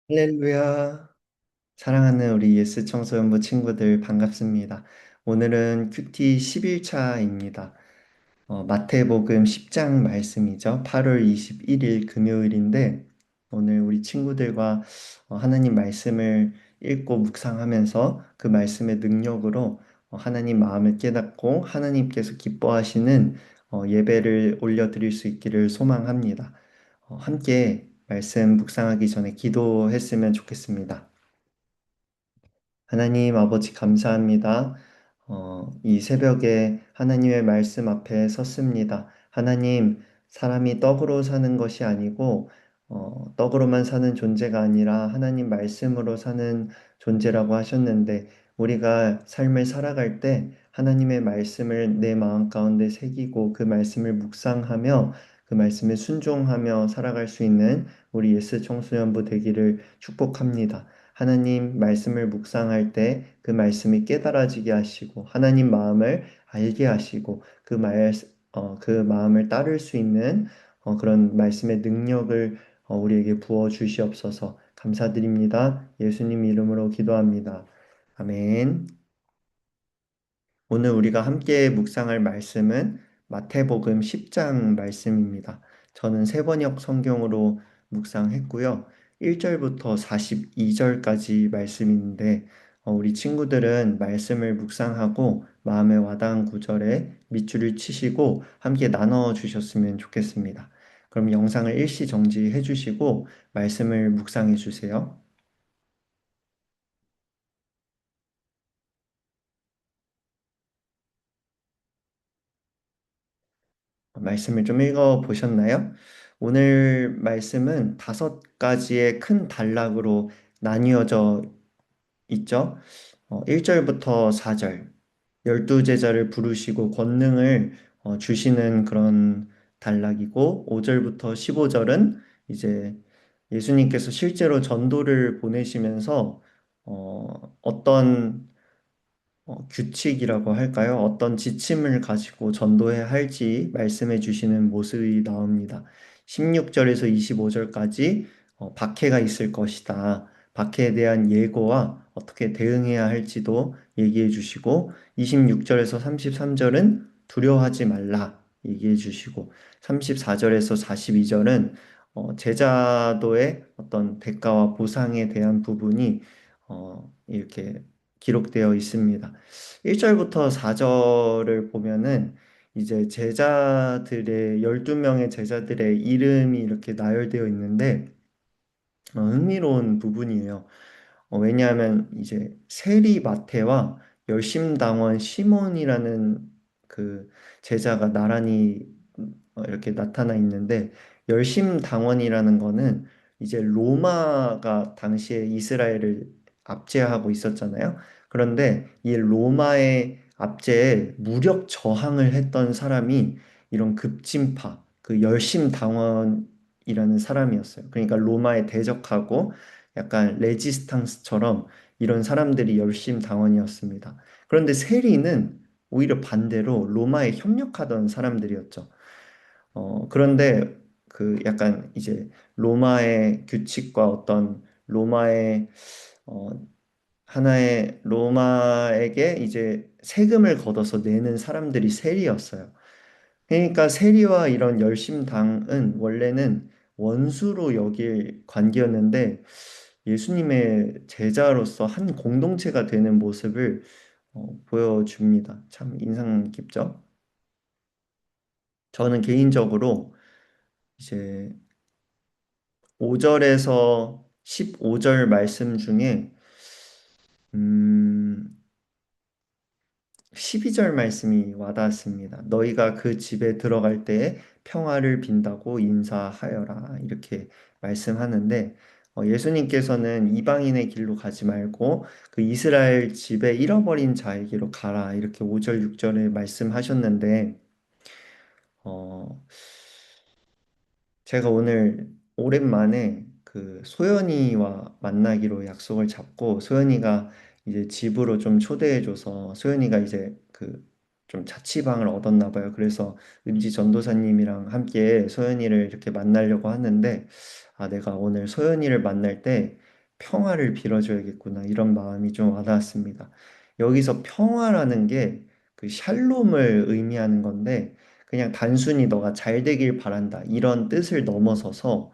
할렐루야. 사랑하는 우리 예스 청소년부 친구들 반갑습니다. 오늘은 큐티 11차입니다. 마태복음 10장 말씀이죠. 8월 21일 금요일인데 오늘 우리 친구들과 하나님 말씀을 읽고 묵상하면서 그 말씀의 능력으로 하나님 마음을 깨닫고 하나님께서 기뻐하시는 예배를 올려드릴 수 있기를 소망합니다. 함께 말씀 묵상하기 전에 기도했으면 좋겠습니다. 하나님 아버지 감사합니다. 이 새벽에 하나님의 말씀 앞에 섰습니다. 하나님, 사람이 떡으로 사는 것이 아니고, 떡으로만 사는 존재가 아니라 하나님 말씀으로 사는 존재라고 하셨는데, 우리가 삶을 살아갈 때 하나님의 말씀을 내 마음 가운데 새기고 그 말씀을 묵상하며 그 말씀에 순종하며 살아갈 수 있는 우리 예스 청소년부 되기를 축복합니다. 하나님 말씀을 묵상할 때 그 말씀이 깨달아지게 하시고 하나님 마음을 알게 하시고 그 마음을 따를 수 있는 그런 말씀의 능력을 우리에게 부어 주시옵소서. 감사드립니다. 예수님 이름으로 기도합니다. 아멘. 오늘 우리가 함께 묵상할 말씀은 마태복음 10장 말씀입니다. 저는 세번역 성경으로 묵상했고요. 1절부터 42절까지 말씀인데 우리 친구들은 말씀을 묵상하고 마음에 와닿은 구절에 밑줄을 치시고 함께 나눠 주셨으면 좋겠습니다. 그럼 영상을 일시 정지해 주시고 말씀을 묵상해 주세요. 말씀을 좀 읽어 보셨나요? 오늘 말씀은 다섯 가지의 큰 단락으로 나뉘어져 있죠. 1절부터 4절, 열두 제자를 부르시고 권능을 주시는 그런 단락이고, 5절부터 15절은 이제 예수님께서 실제로 전도를 보내시면서 어떤 규칙이라고 할까요? 어떤 지침을 가지고 전도해야 할지 말씀해 주시는 모습이 나옵니다. 16절에서 25절까지 박해가 있을 것이다. 박해에 대한 예고와 어떻게 대응해야 할지도 얘기해 주시고, 26절에서 33절은 두려워하지 말라 얘기해 주시고, 34절에서 42절은 제자도의 어떤 대가와 보상에 대한 부분이 이렇게 기록되어 있습니다. 1절부터 4절을 보면은 이제 제자들의 12명의 제자들의 이름이 이렇게 나열되어 있는데 흥미로운 부분이에요. 왜냐하면 이제 세리 마태와 열심당원 시몬이라는 그 제자가 나란히 이렇게 나타나 있는데 열심당원이라는 거는 이제 로마가 당시에 이스라엘을 압제하고 있었잖아요. 그런데 이 로마의 압제에 무력 저항을 했던 사람이 이런 급진파, 그 열심당원이라는 사람이었어요. 그러니까 로마에 대적하고 약간 레지스탕스처럼 이런 사람들이 열심당원이었습니다. 그런데 세리는 오히려 반대로 로마에 협력하던 사람들이었죠. 그런데 그 약간 이제 로마의 규칙과 어떤 로마의 어, 하나의 로마에게 이제 세금을 걷어서 내는 사람들이 세리였어요. 그러니까 세리와 이런 열심당은 원래는 원수로 여길 관계였는데 예수님의 제자로서 한 공동체가 되는 모습을 보여줍니다. 참 인상 깊죠? 저는 개인적으로 이제 5절에서 15절 말씀 중에 음, 12절 말씀이 와닿았습니다. 너희가 그 집에 들어갈 때에 평화를 빈다고 인사하여라. 이렇게 말씀하는데 예수님께서는 이방인의 길로 가지 말고 그 이스라엘 집에 잃어버린 자에게로 가라. 이렇게 5절, 6절에 말씀하셨는데 어, 제가 오늘 오랜만에 그 소연이와 만나기로 약속을 잡고 소연이가 이제 집으로 좀 초대해줘서 소연이가 이제 그 좀 자취방을 얻었나 봐요. 그래서 은지 전도사님이랑 함께 소연이를 이렇게 만나려고 하는데 아 내가 오늘 소연이를 만날 때 평화를 빌어줘야겠구나. 이런 마음이 좀 와닿았습니다. 여기서 평화라는 게 그 샬롬을 의미하는 건데, 그냥 단순히 너가 잘 되길 바란다. 이런 뜻을 넘어서서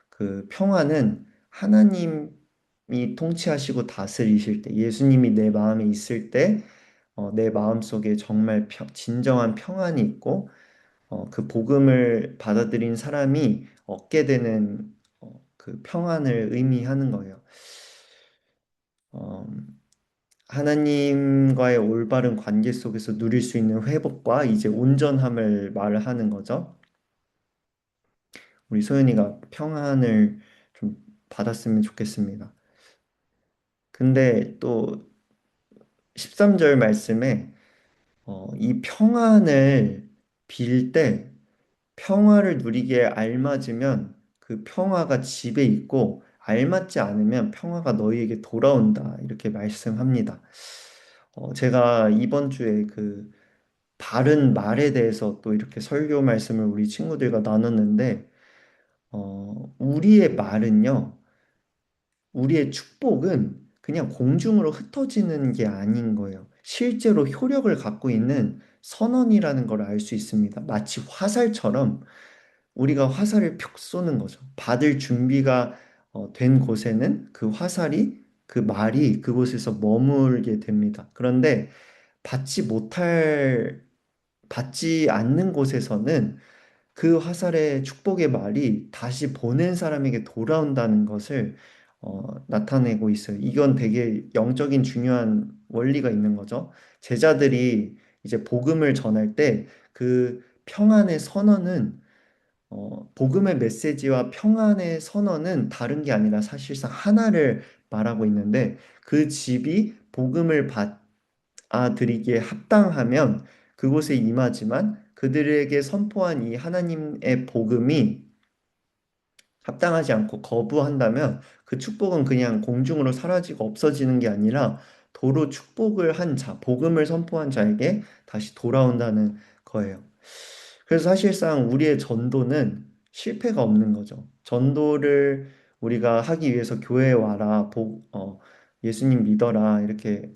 그 평화는 하나님이 통치하시고 다스리실 때, 예수님이 내 마음에 있을 때, 내 마음 속에 정말 진정한 평안이 있고, 그 복음을 받아들인 사람이 얻게 되는 그 평안을 의미하는 거예요. 어, 하나님과의 올바른 관계 속에서 누릴 수 있는 회복과 이제 온전함을 말을 하는 거죠. 우리 소연이가 평안을 좀 받았으면 좋겠습니다. 근데 또 13절 말씀에 이 평안을 빌 때 평화를 누리기에 알맞으면 그 평화가 집에 있고 알맞지 않으면 평화가 너희에게 돌아온다. 이렇게 말씀합니다. 제가 이번 주에 그 바른 말에 대해서 또 이렇게 설교 말씀을 우리 친구들과 나눴는데, 우리의 말은요, 우리의 축복은 그냥 공중으로 흩어지는 게 아닌 거예요. 실제로 효력을 갖고 있는 선언이라는 걸 알 수 있습니다. 마치 화살처럼 우리가 화살을 푹 쏘는 거죠. 받을 준비가 된 곳에는 그 화살이, 그 말이 그곳에서 머물게 됩니다. 그런데 받지 못할, 받지 않는 곳에서는 그 화살의 축복의 말이 다시 보낸 사람에게 돌아온다는 것을 나타내고 있어요. 이건 되게 영적인 중요한 원리가 있는 거죠. 제자들이 이제 복음을 전할 때 그 평안의 선언은 복음의 메시지와 평안의 선언은 다른 게 아니라 사실상 하나를 말하고 있는데 그 집이 복음을 받아들이기에 합당하면 그곳에 임하지만 그들에게 선포한 이 하나님의 복음이 합당하지 않고 거부한다면 그 축복은 그냥 공중으로 사라지고 없어지는 게 아니라 도로 축복을 한 자, 복음을 선포한 자에게 다시 돌아온다는 거예요. 그래서 사실상 우리의 전도는 실패가 없는 거죠. 전도를 우리가 하기 위해서 교회에 와라, 예수님 믿어라, 이렇게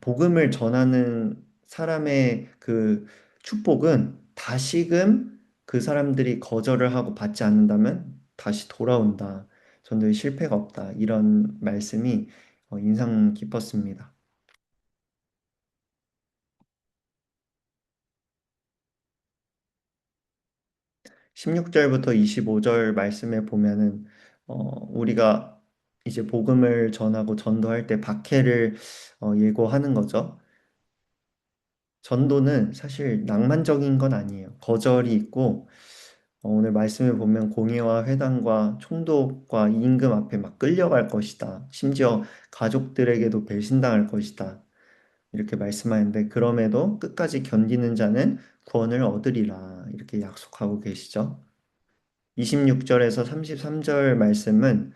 복음을 전하는 사람의 그 축복은 다시금 그 사람들이 거절을 하고 받지 않는다면 다시 돌아온다. 전도에 실패가 없다. 이런 말씀이 인상 깊었습니다. 16절부터 25절 말씀에 보면은 우리가 이제 복음을 전하고 전도할 때 박해를 예고하는 거죠. 전도는 사실 낭만적인 건 아니에요. 거절이 있고 오늘 말씀을 보면 공의와 회당과 총독과 임금 앞에 막 끌려갈 것이다. 심지어 가족들에게도 배신당할 것이다. 이렇게 말씀하는데 그럼에도 끝까지 견디는 자는 구원을 얻으리라. 이렇게 약속하고 계시죠. 26절에서 33절 말씀은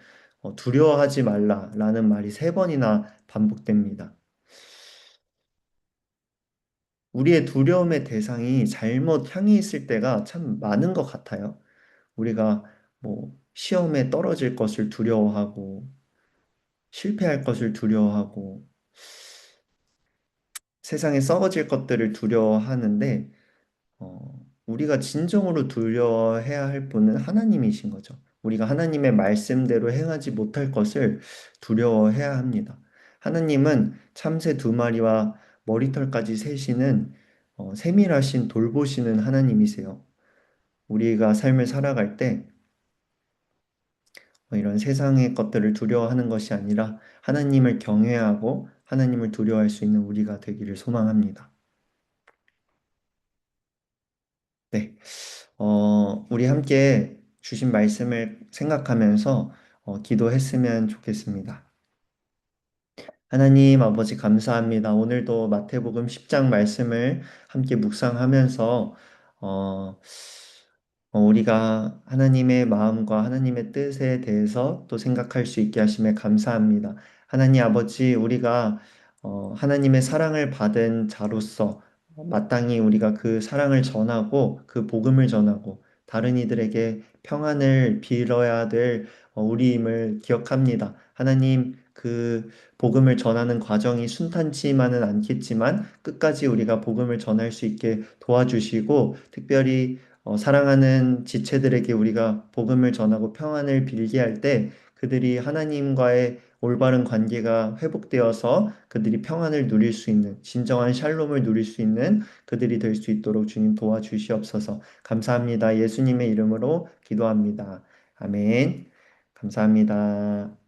두려워하지 말라라는 말이 세 번이나 반복됩니다. 우리의 두려움의 대상이 잘못 향해 있을 때가 참 많은 것 같아요. 우리가 뭐 시험에 떨어질 것을 두려워하고 실패할 것을 두려워하고 세상에 썩어질 것들을 두려워하는데 우리가 진정으로 두려워해야 할 분은 하나님이신 거죠. 우리가 하나님의 말씀대로 행하지 못할 것을 두려워해야 합니다. 하나님은 참새 두 마리와 머리털까지 세시는 세밀하신 돌보시는 하나님이세요. 우리가 삶을 살아갈 때 이런 세상의 것들을 두려워하는 것이 아니라 하나님을 경외하고 하나님을 두려워할 수 있는 우리가 되기를 소망합니다. 네. 우리 함께 주신 말씀을 생각하면서 기도했으면 좋겠습니다. 하나님 아버지 감사합니다. 오늘도 마태복음 10장 말씀을 함께 묵상하면서 어, 우리가 하나님의 마음과 하나님의 뜻에 대해서 또 생각할 수 있게 하심에 감사합니다. 하나님 아버지, 우리가 하나님의 사랑을 받은 자로서 마땅히 우리가 그 사랑을 전하고 그 복음을 전하고 다른 이들에게 평안을 빌어야 될 우리임을 기억합니다. 하나님, 그 복음을 전하는 과정이 순탄치만은 않겠지만 끝까지 우리가 복음을 전할 수 있게 도와주시고 특별히 사랑하는 지체들에게 우리가 복음을 전하고 평안을 빌게 할 때 그들이 하나님과의 올바른 관계가 회복되어서 그들이 평안을 누릴 수 있는 진정한 샬롬을 누릴 수 있는 그들이 될 수 있도록 주님 도와주시옵소서. 감사합니다. 예수님의 이름으로 기도합니다. 아멘. 감사합니다.